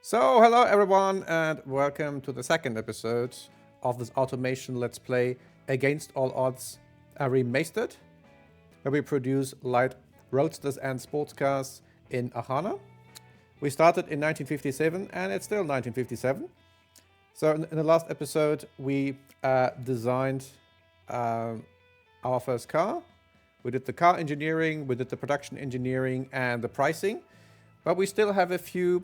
So, hello everyone, and welcome to the second episode of this automation Let's Play Against All Odds, Re-Maystered, where we produce light roadsters and sports cars in Archana. We started in 1957, and it's still 1957. So, in the last episode, we designed our first car. We did the car engineering, we did the production engineering, and the pricing, but we still have a few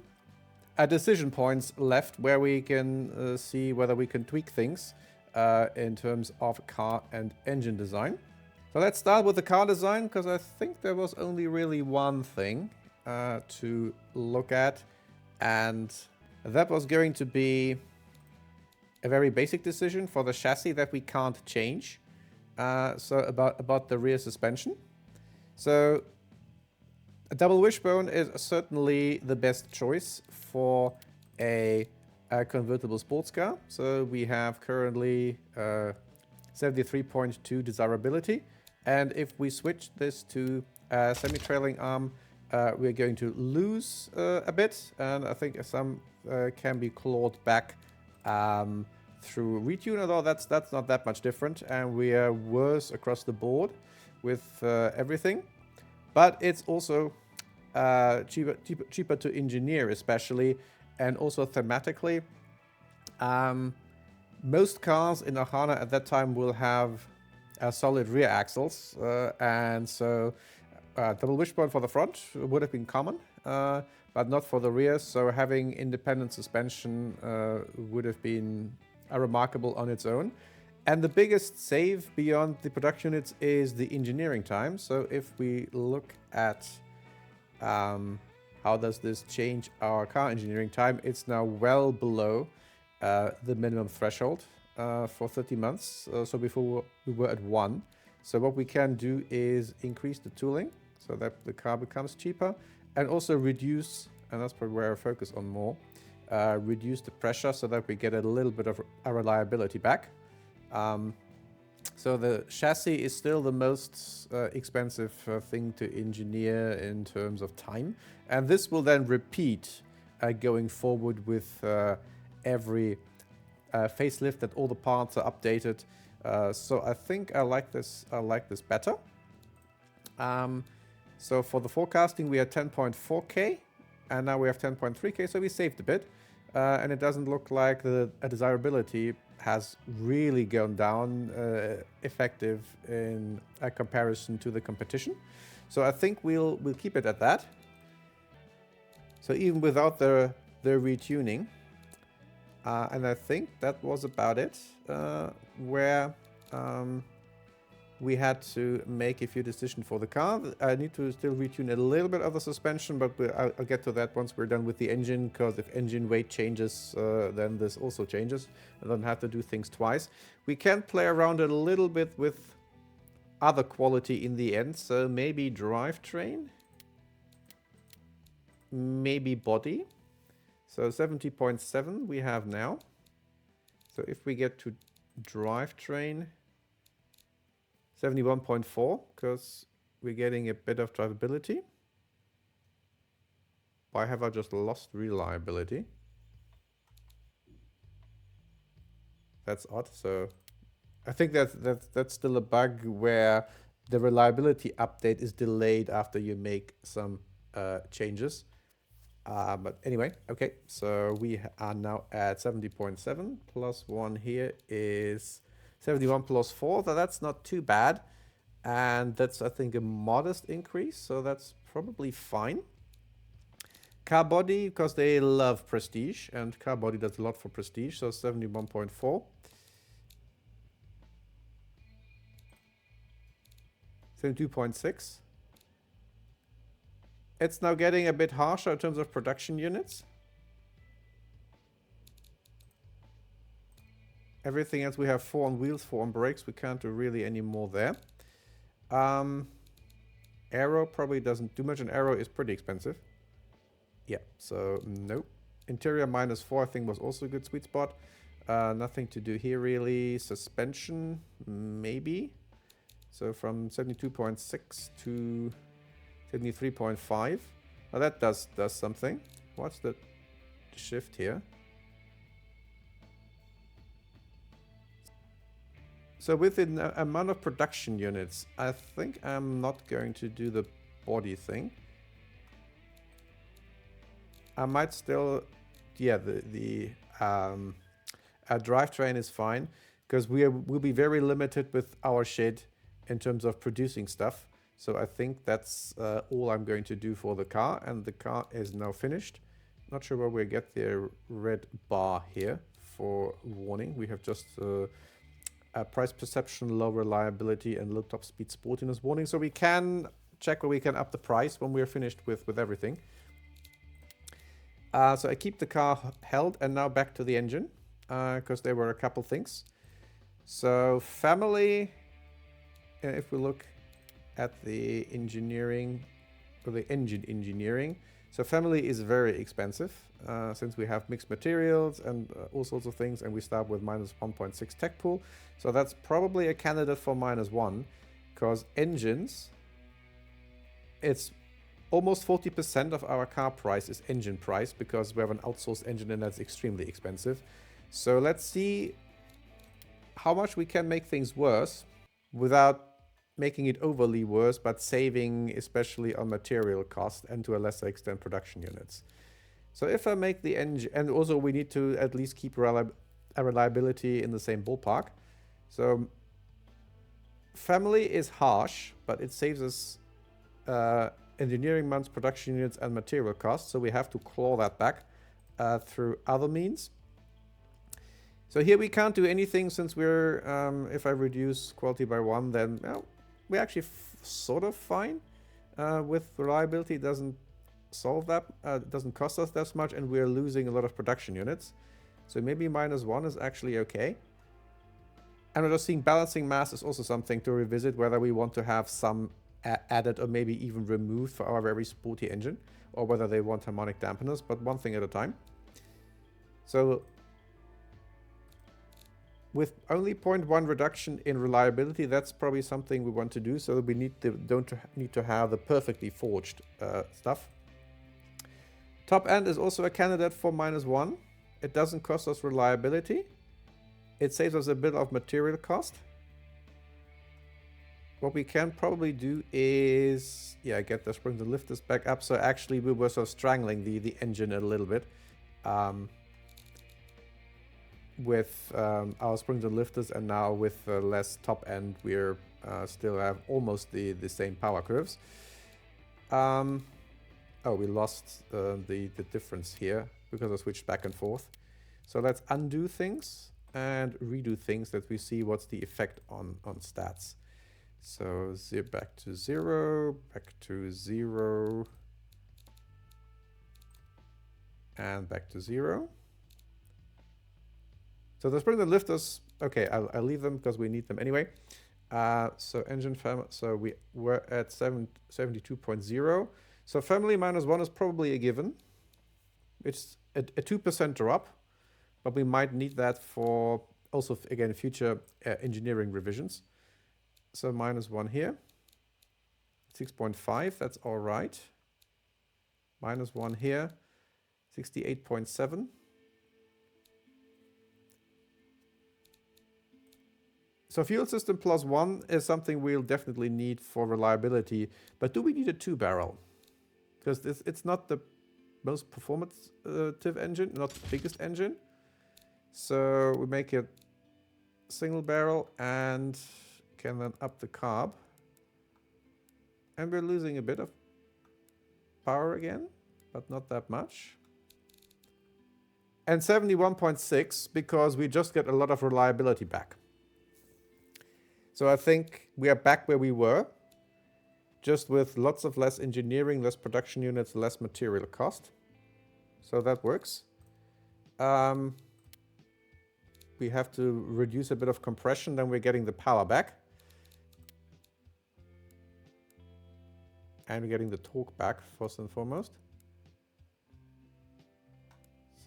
decision points left where we can see whether we can tweak things in terms of car and engine design. So let's start with the car design, because I think there was only really one thing to look at, and that was going to be a very basic decision for the chassis that we can't change. So about the rear suspension. So a double wishbone is certainly the best choice for a convertible sports car. So we have currently 73.2 desirability. And if we switch this to a semi-trailing arm, we're going to lose a bit. And I think some can be clawed back through retune, although that's not that much different. And we are worse across the board with everything. But it's also cheaper to engineer, especially, and also thematically. Most cars in Archana at that time will have solid rear axles, and so double wishbone for the front would have been common, but not for the rear. So having independent suspension would have been remarkable on its own. And the biggest save beyond the production units is the engineering time. So if we look at how does this change our car engineering time, it's now well below the minimum threshold for 30 months. So before we were at 1. So what we can do is increase the tooling so that the car becomes cheaper, and also reduce, and that's probably where I focus on more, reduce the pressure so that we get a little bit of a reliability back. So the chassis is still the most expensive thing to engineer in terms of time. And this will then repeat going forward with every facelift, that all the parts are updated. So I think I like this better. So for the forecasting, we had 10.4K, and now we have 10.3K, so we saved a bit. And it doesn't look like the desirability has really gone down effective in a comparison to the competition. So I think we'll keep it at that. So even without the retuning, and I think that was about it, where we had to make a few decisions for the car. I need to still retune a little bit of the suspension, but I'll get to that once we're done with the engine, because if engine weight changes, then this also changes. I don't have to do things twice. We can play around a little bit with other quality in the end, so maybe drivetrain, maybe body. So 70.7 we have now. So if we get to drivetrain, 71.4, because we're getting a bit of drivability. Why have I just lost reliability? That's odd. So I think that's still a bug where the reliability update is delayed after you make some changes. But anyway, okay. So we are now at 70.7 plus 1 here is 71 plus 4, so that's not too bad. And that's, I think, a modest increase, so that's probably fine. Car body, because they love prestige, and car body does a lot for prestige, so 71.4. 72.6. It's now getting a bit harsher in terms of production units. Everything else we have 4 on wheels, 4 on brakes. We can't do really any more there. Aero probably doesn't do much, and aero is pretty expensive. Yeah, so nope. Interior -4 I think was also a good sweet spot. Nothing to do here really. Suspension, maybe. So from 72.6 to 73.5. Well, that does something. What's the shift here. So with the amount of production units, I think I'm not going to do the body thing. I might still, yeah, the drivetrain is fine because we'll be very limited with our shed in terms of producing stuff. So I think that's all I'm going to do for the car, and the car is now finished. Not sure where we get the red bar here for warning. We have just price perception, low reliability, and low top speed sportiness warning. So we can check where we can up the price when we're finished with everything. So I keep the car held, and now back to the engine because there were a couple things. So family, if we look at the engineering or the engine engineering, so family is very expensive since we have mixed materials and all sorts of things, and we start with minus 1.6 tech pool. So that's probably a candidate for -1 because engines, it's almost 40% of our car price is engine price because we have an outsourced engine and that's extremely expensive. So let's see how much we can make things worse without making it overly worse, but saving especially on material cost and to a lesser extent production units. So if I make the engine, and also we need to at least keep reliability in the same ballpark. So family is harsh, but it saves us engineering months, production units, and material costs. So we have to claw that back through other means. So here we can't do anything since we're, if I reduce quality by 1, then well, we're actually sort of fine with reliability. It doesn't solve that, it doesn't cost us that much, and we're losing a lot of production units. So maybe -1 is actually okay. And we're just seeing balancing mass is also something to revisit, whether we want to have some added or maybe even removed for our very sporty engine, or whether they want harmonic dampeners, but one thing at a time. So with only 0.1 reduction in reliability, that's probably something we want to do, so that we don't need to have the perfectly forged stuff. Top end is also a candidate for -1. It doesn't cost us reliability. It saves us a bit of material cost. What we can probably do is, yeah, get the springs and lifters back up. So actually we were sort of strangling the engine a little bit with our springs and lifters, and now with less top end, we're still have almost the same power curves. Oh, we lost the difference here because I switched back and forth. So let's undo things and redo things that we see what's the effect on stats. So back to 0, back to 0, and back to 0. So the spring and lifters, okay, I'll leave them because we need them anyway. So engine family, so we were at 72.0. So family -1 is probably a given. It's a 2% drop, but we might need that for also, again, future engineering revisions. So -1 here, 6.5, that's all right. -1 here, 68.7. So fuel system +1 is something we'll definitely need for reliability, but do we need a 2-barrel? Because it's not the most performative engine, not the biggest engine. So we make it single barrel and can then up the carb. And we're losing a bit of power again, but not that much. And 71.6 because we just get a lot of reliability back. So I think we are back where we were, just with lots of less engineering, less production units, less material cost. So that works. We have to reduce a bit of compression, then we're getting the power back. And we're getting the torque back, first and foremost.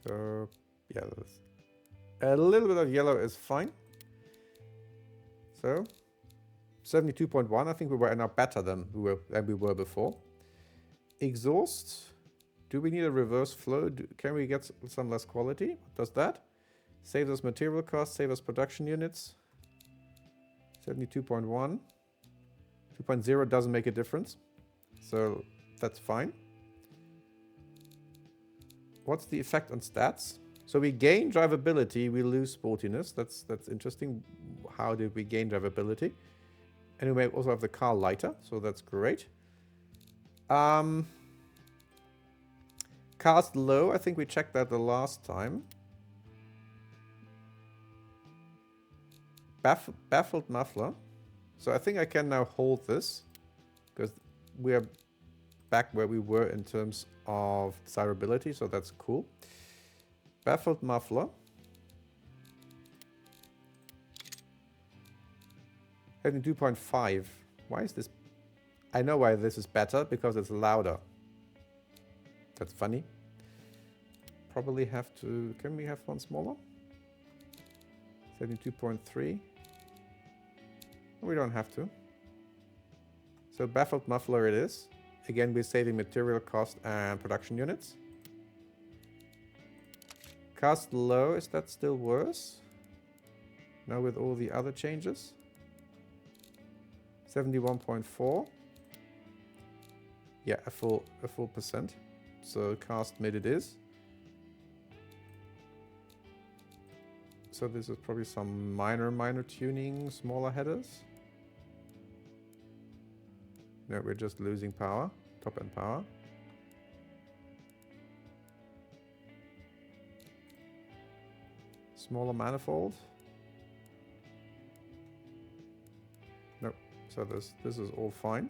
So, yeah, a little bit of yellow is fine. So, 72.1, I think we were now better than we were before. Exhaust, Do we need a reverse flow? Can we get some less quality? What does that? Save us material costs, save us production units. 72.1. 2.0 doesn't make a difference. So that's fine. What's the effect on stats? So we gain drivability, we lose sportiness. That's interesting. How did we gain drivability? And we may also have the car lighter, so that's great. Cast low, I think we checked that the last time. Baffled muffler. So I think I can now hold this, because we are back where we were in terms of desirability, so that's cool. Baffled muffler. 72.5. Why is this? I know why this is better, because it's louder. That's funny. Probably have to... Can we have one smaller? 72.3. We don't have to. So baffled muffler it is. Again, we're saving material cost and production units. Cast low, is that still worse? Now with all the other changes. 71.4. Yeah, a full percent. So cast mid it is. So this is probably some minor tuning, smaller headers. No, we're just losing power, top end power. Smaller manifold. No, so this is all fine.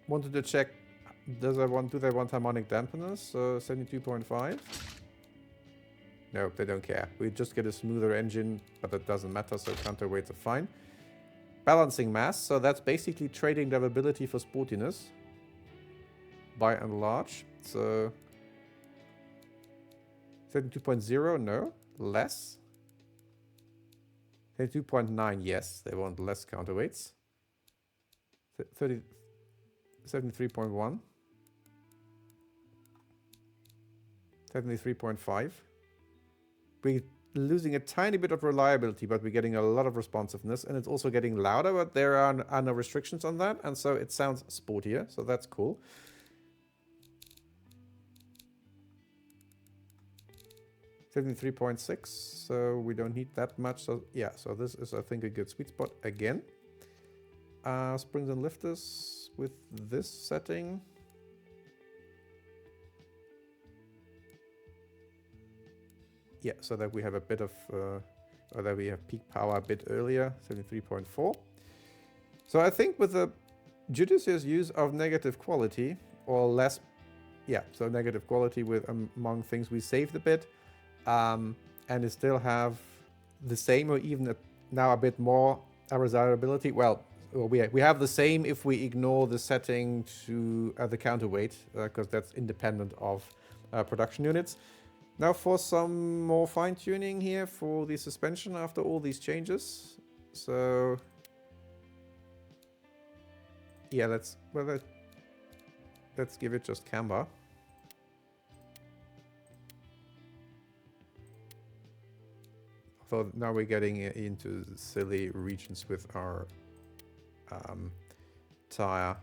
Wanted to check, do they want harmonic dampeners? So 72.5. No, they don't care. We just get a smoother engine, but that doesn't matter, so counterweights are fine. Balancing mass, so that's basically trading drivability for sportiness. By and large. So 72.0, no. Less. 72.9, yes. They want less counterweights. 73.1. 73.5. We're losing a tiny bit of reliability, but we're getting a lot of responsiveness, and it's also getting louder, but there are no restrictions on that, and so it sounds sportier, so that's cool. .6, so we don't need that much. So yeah, so this is, I think, a good sweet spot again. Springs and lifters with this setting. Yeah, so that we have a bit of, or that we have peak power a bit earlier, 73.4. So I think with the judicious use of negative quality, or less, yeah, so negative quality with among things we saved a bit, and it still have the same or even now a bit more desirability. Well, we have the same if we ignore the setting to the counterweight, because that's independent of production units. Now for some more fine-tuning here for the suspension after all these changes. So yeah, let's give it just camber. So now we're getting into silly regions with our tire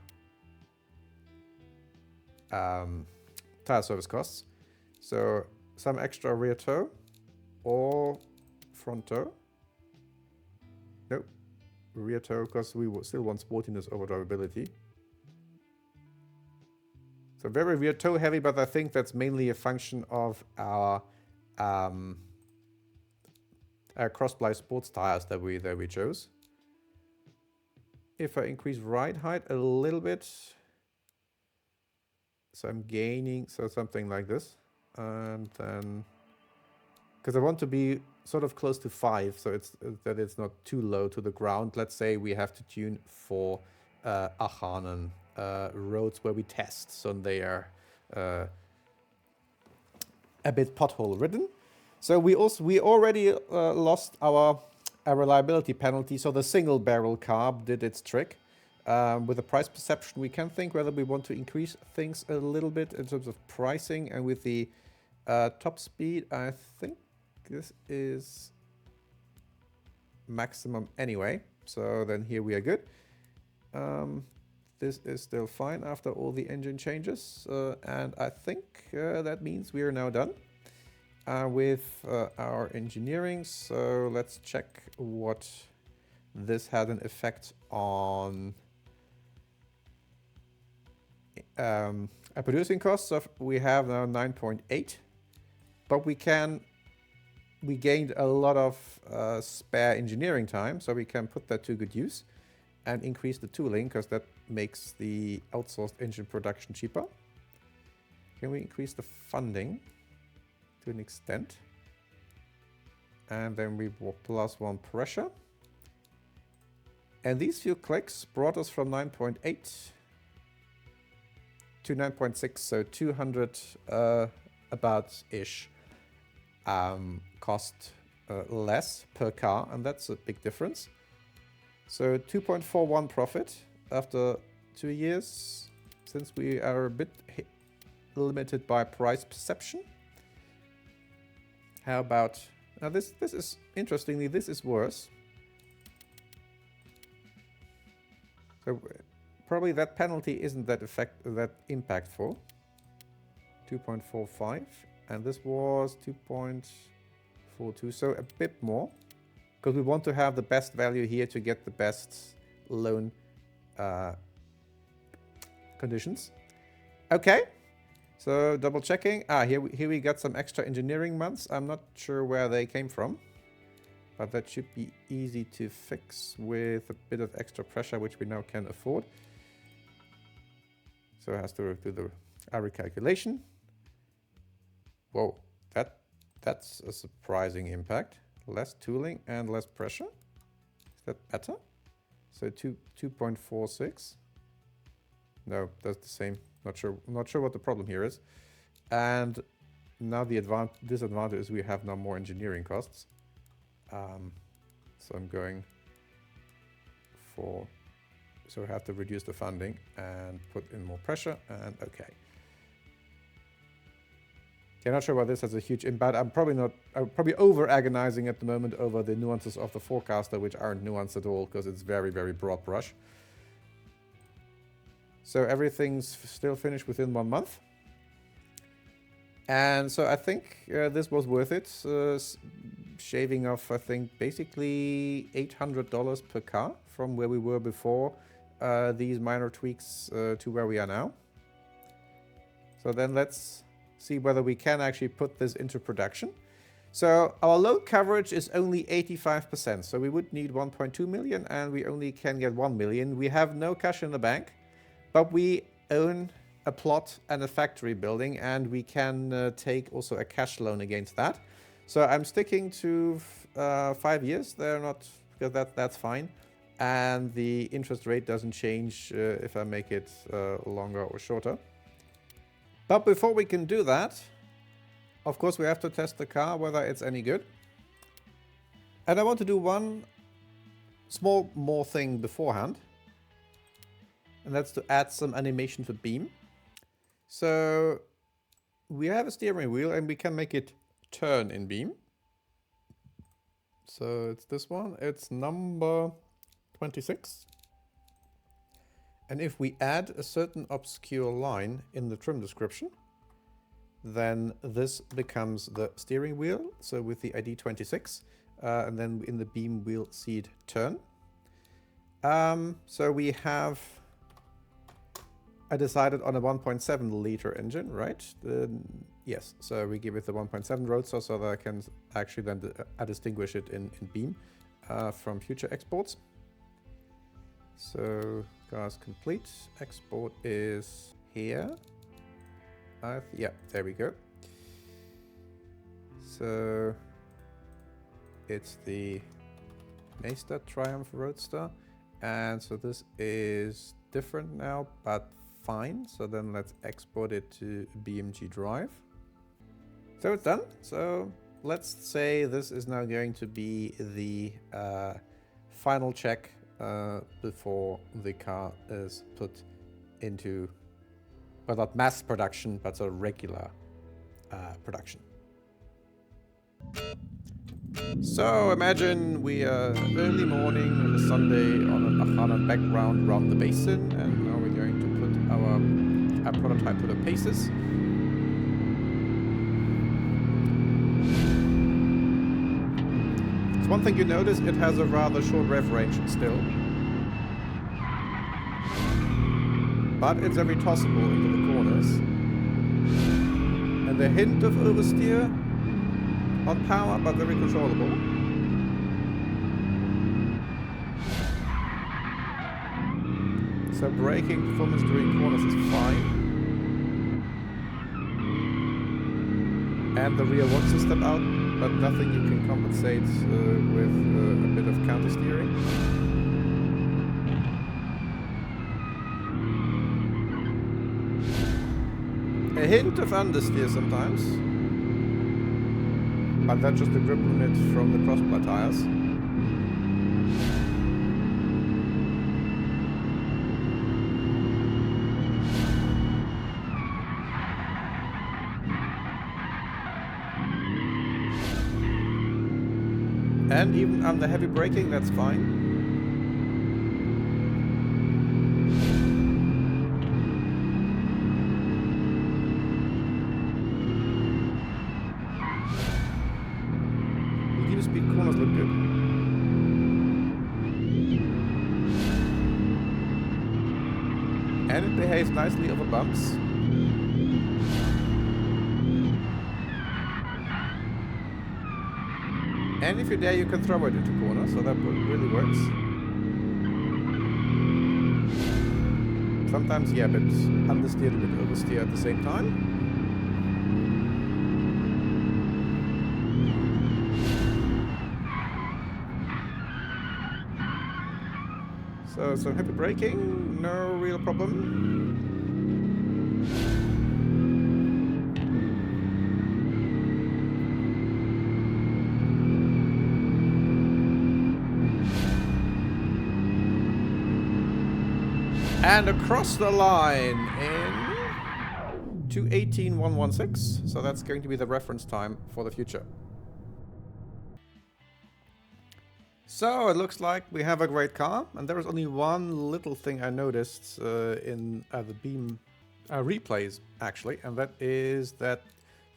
service costs. So some extra rear toe or front toe. Nope, rear toe, because we still want sportiness over drivability. So very rear toe heavy, but I think that's mainly a function of our cross-ply sports tires that we chose. If I increase ride height a little bit, so I'm gaining, so something like this, and then because I want to be sort of close to 5, so it's not too low to the ground. Let's say we have to tune for Archanan roads where we test, so they are a bit pothole ridden. So we already lost our reliability penalty. So the single barrel carb did its trick. With the price perception, we can think whether we want to increase things a little bit in terms of pricing. And with the top speed, I think this is maximum anyway. So then here we are good. This is still fine after all the engine changes. And I think that means we are now done with our engineering. So let's check what this had an effect on our producing costs. Of we have now 9.8, but we gained a lot of spare engineering time, so we can put that to good use and increase the tooling, because that makes the outsourced engine production cheaper. Can we increase the funding to an extent? And then we will plus 1 pressure. And these few clicks brought us from 9.8 to 9.6, so 200 about-ish cost less per car, and that's a big difference. So 2.41 profit after 2 years, since we are a bit limited by price perception. How about now? This is interestingly, this is worse. So probably that penalty isn't that impactful. 2.45, and this was 2.42, so a bit more, because we want to have the best value here to get the best loan conditions. Okay, so double checking. Here we got some extra engineering months. I'm not sure where they came from, but that should be easy to fix with a bit of extra pressure, which we now can afford. So it has to do the recalculation. Whoa, that's a surprising impact. Less tooling and less pressure. Is that better? So 2.46. No, that's the same. Not sure what the problem here is. And now the disadvantage is we have now more engineering costs. So I'm going for, so I have to reduce the funding and put in more pressure, and okay. Yeah, not sure why this has a huge impact. I'm probably over agonizing at the moment over the nuances of the forecaster, which aren't nuanced at all, because it's very, very broad brush. So everything's still finished within 1 month. And so I think this was worth it. Shaving off, I think, basically $800 per car from where we were before these minor tweaks to where we are now. So then let's see whether we can actually put this into production. So our load coverage is only 85%. So we would need 1.2 million, and we only can get 1 million. We have no cash in the bank, but we own a plot and a factory building, and we can take also a cash loan against that. So I'm sticking to 5 years. They're not, because that's fine. And the interest rate doesn't change if I make it longer or shorter. But before we can do that, of course, we have to test the car, whether it's any good. And I want to do one small more thing beforehand. And that's to add some animation to Beam. So we have a steering wheel, and we can make it turn in Beam. So it's this one. It's number 26. And if we add a certain obscure line in the trim description, then this becomes the steering wheel. So with the ID 26, and then in the Beam we'll see it turn. So we have, I decided on a 1.7 liter engine, right? Yes, so we give it the 1.7 roadster so that I can actually then distinguish it in Beam from future exports. So car's complete. Export is here. Yeah, there we go. So it's the Mayster Triumph Roadster. And so this is different now, but fine. So then let's export it to BeamNG Drive. So it's done. So let's say this is now going to be the final check before the car is put into, well, not mass production, but a regular production. So imagine we are early morning on a Sunday on an Archanan background around the basin, and now we're going to put our prototype to the paces. It's one thing you notice, it has a rather short rev range still, but it's very tossable into the corners, and the hint of oversteer on power, but very controllable. So braking performance during corners is fine. And the rear wants to step out, but nothing you can compensate with a bit of counter steering. A hint of understeer sometimes. But that's just the grip limit from the cross-ply tires. And even under heavy braking, that's fine. Speed corners look good. And it behaves nicely over bumps. And if you're there, you can throw it into corners, so that really works. Sometimes, yeah, but understeer, a bit oversteer at the same time. So some heavy braking, no real problem. And across the line in 2:18.116. So that's going to be the reference time for the future. So it looks like we have a great car, and there is only one little thing I noticed in the Beam replays, actually, and that is that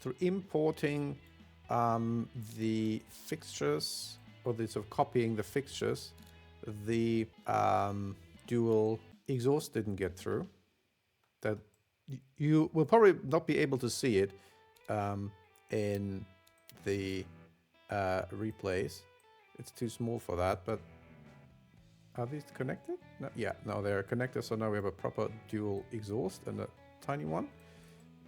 through importing the fixtures, or the sort of copying the fixtures, the dual exhaust didn't get through. That you will probably not be able to see it in the replays. It's too small for that, but are these connected? No, yeah, no, they're connected, so now we have a proper dual exhaust and a tiny one.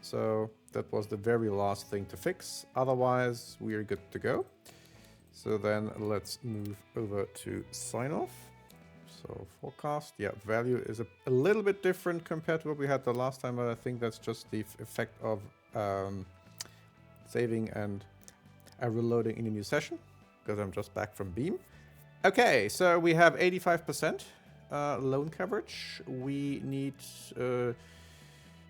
So that was the very last thing to fix. Otherwise, we're good to go. So then let's move over to sign off. So forecast, yeah, value is a little bit different compared to what we had the last time, but I think that's just the effect of saving and reloading in a new session, because I'm just back from Beam. Okay, so we have 85% loan coverage. We need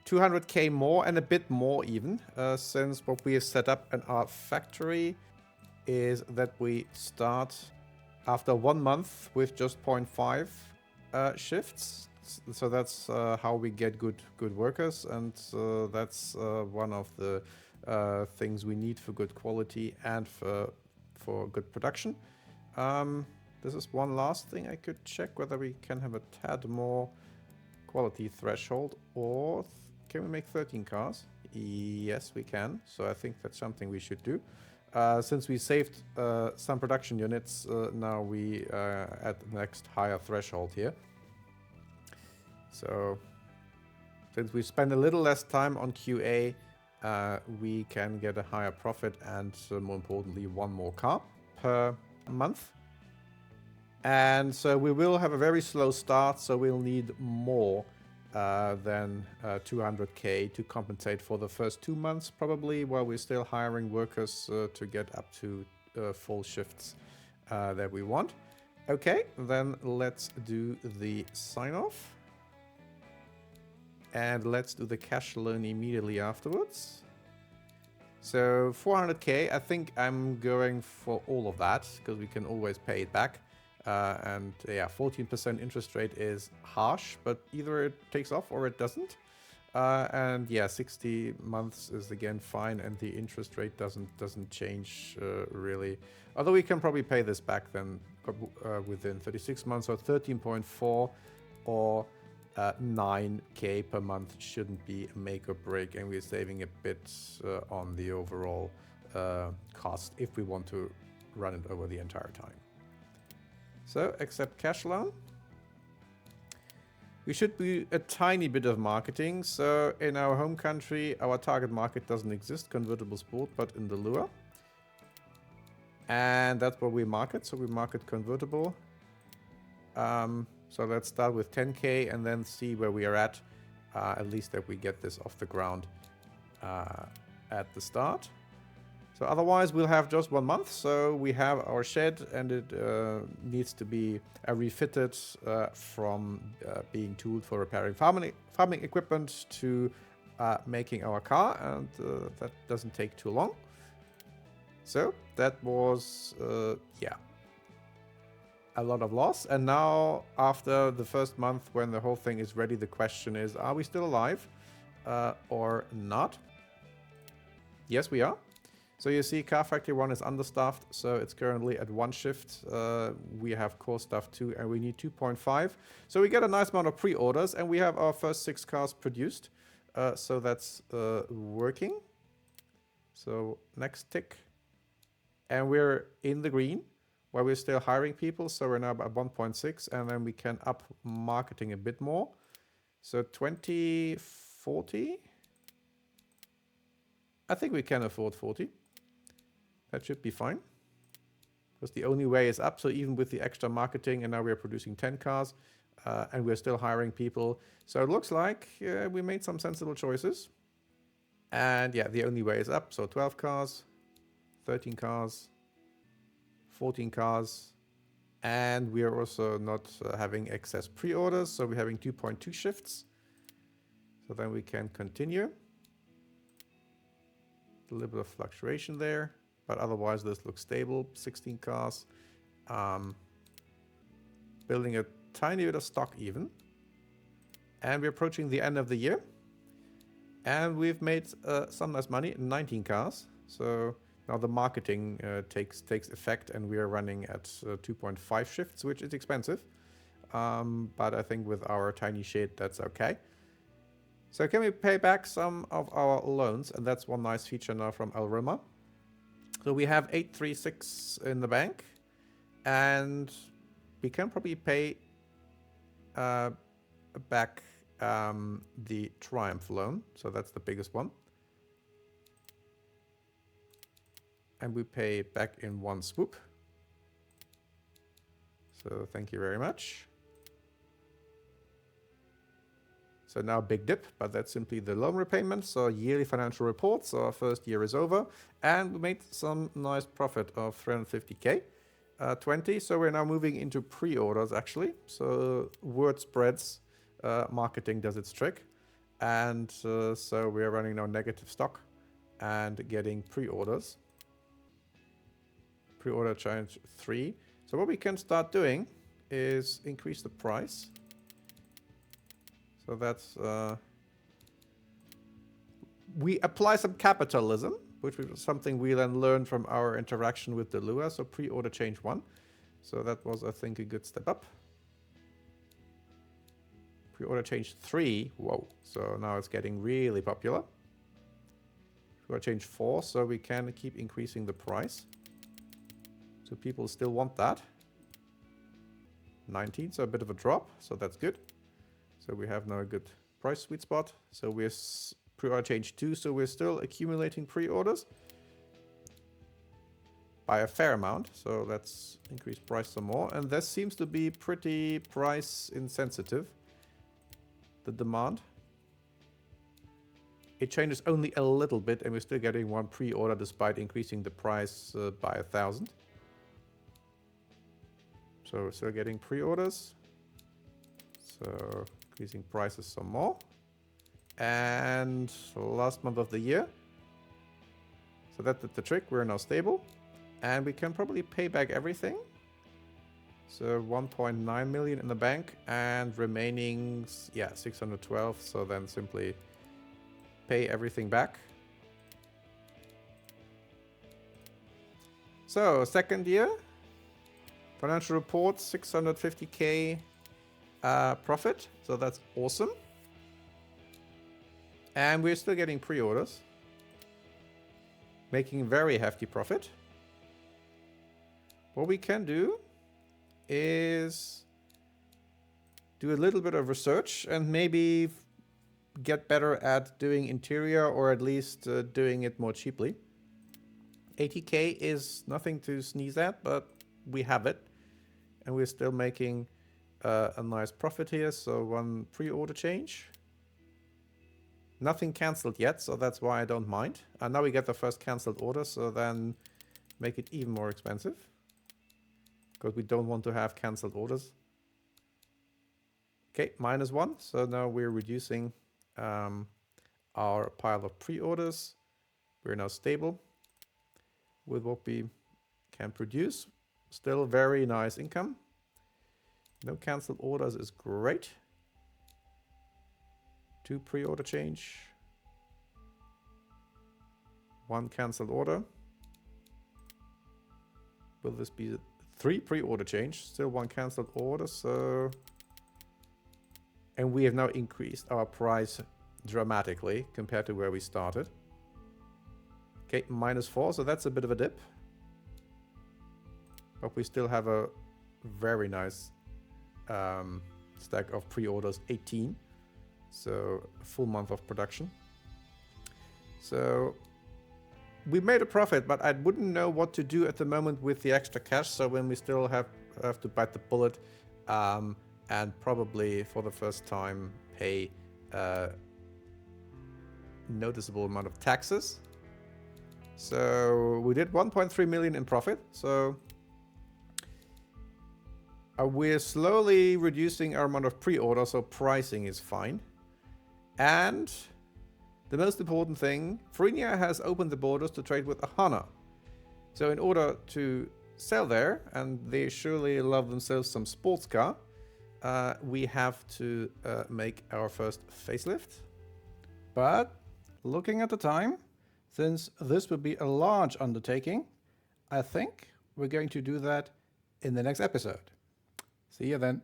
200k more and a bit more even, since what we have set up in our factory is that we start after 1 month with just 0.5 shifts. So that's how we get good workers, and that's one of the things we need for good quality and for good production. This is one last thing I could check, whether we can have a tad more quality threshold, or can we make 13 cars? Yes, we can. So I think that's something we should do. Since we saved some production units, now we are at the next higher threshold here. So since we spend a little less time on QA, we can get a higher profit and, more importantly, one more car per month. And so we will have a very slow start, so we'll need more than 200k to compensate for the first 2 months, probably, while we're still hiring workers to get up to full shifts that we want. Okay, then let's do the sign off. And let's do the cash loan immediately afterwards. So 400k, I think I'm going for all of that because we can always pay it back. And yeah, 14% interest rate is harsh, but either it takes off or it doesn't. And yeah, 60 months is again fine, and the interest rate doesn't change really. Although we can probably pay this back then within 36 months, so 13.4 or 9k per month shouldn't be a make or break, and we're saving a bit on the overall cost if we want to run it over the entire time. So accept cash loan. We should do a tiny bit of marketing. So in our home country, our target market doesn't exist, convertible sport, but in the lure. And that's what we market. So we market convertible. So let's start with 10k and then see where we are at least that we get this off the ground at the start. So otherwise we'll have just 1 month. So we have our shed, and it needs to be refitted from being tooled for repairing farming equipment to making our car, and that doesn't take too long. So that was yeah, a lot of loss. And now after the first month, when the whole thing is ready, the question is, are we still alive or not? Yes, we are. So you see Car Factory 1 is understaffed, so it's currently at 1 shift. We have core staff 2 and we need 2.5. So we get a nice amount of pre-orders, and we have our first 6 cars produced. So that's working. So next tick. And we're in the green, while we're still hiring people. So we're now at 1.6, and then we can up marketing a bit more. So 2040. I think we can afford 40. That should be fine, because the only way is up. So even with the extra marketing, and now we're producing 10 cars, and we're still hiring people. So it looks like we made some sensible choices. And yeah, the only way is up. So 12 cars, 13 cars, 14 cars. And we are also not having excess pre-orders. So we're having 2.2 shifts. So then we can continue. A little bit of fluctuation there, but otherwise this looks stable. 16 cars. Building a tiny bit of stock even. And we're approaching the end of the year. And we've made some nice money, 19 cars. So now the marketing takes effect, and we are running at 2.5 shifts, which is expensive. But I think with our tiny shed, that's okay. So can we pay back some of our loans? And that's one nice feature now from Al-Rilma. So we have 836 in the bank, and we can probably pay back the Triumph loan. So that's the biggest one. And we pay it back in one swoop. So thank you very much. So now big dip, but that's simply the loan repayment. So yearly financial reports, so our first year is over. And we made some nice profit of 350k, 20. So we're now moving into pre-orders actually. So word spreads, marketing does its trick. And so we're running now negative stock and getting pre-orders. Pre-order challenge 3. So what we can start doing is increase the price. So that's, we apply some capitalism, which was something we then learned from our interaction with the lure. So pre-order change 1. So that was, I think, a good step up. Pre-order change 3. Whoa. So now it's getting really popular. Pre-order change 4. So we can keep increasing the price. So people still want that. 19. So a bit of a drop. So that's good. So we have now a good price sweet spot. So we're pre-order change 2. So we're still accumulating pre-orders by a fair amount. So let's increase price some more. And this seems to be pretty price insensitive, the demand. It changes only a little bit, and we're still getting one pre-order despite increasing the price by 1,000. So we're still getting pre-orders. So increasing prices some more. And last month of the year. So that did the trick. We're now stable. And we can probably pay back everything. So 1.9 million in the bank and remaining, yeah, 612. So then simply pay everything back. So second year, financial report, 650k profit. So that's awesome. And we're still getting pre-orders, making very hefty profit. What we can do is do a little bit of research and maybe get better at doing interior, or at least doing it more cheaply. 80k is nothing to sneeze at, but we have it. And we're still making a nice profit here. So one pre-order change. Nothing cancelled yet, so that's why I don't mind. And now we get the first cancelled order, so then make it even more expensive. Because we don't want to have cancelled orders. Okay, -1. So now we're reducing our pile of pre-orders. We're now stable with what we can produce. Still very nice income. No cancelled orders is great. 2 pre-order change. 1 cancelled order. Will this be 3 pre-order change? Still 1 cancelled order, so... And we have now increased our price dramatically compared to where we started. Okay, -4, so that's a bit of a dip. But we still have a very nice stack of pre-orders, 18. So a full month of production. So we made a profit, but I wouldn't know what to do at the moment with the extra cash. So when we still have to bite the bullet and probably for the first time pay a noticeable amount of taxes. So we did 1.3 million in profit. So we're slowly reducing our amount of pre-order, so pricing is fine. And the most important thing, Frenia has opened the borders to trade with Archana. So in order to sell there, and they surely love themselves some sports car, we have to make our first facelift. But looking at the time, since this would be a large undertaking, I think we're going to do that in the next episode. See you then.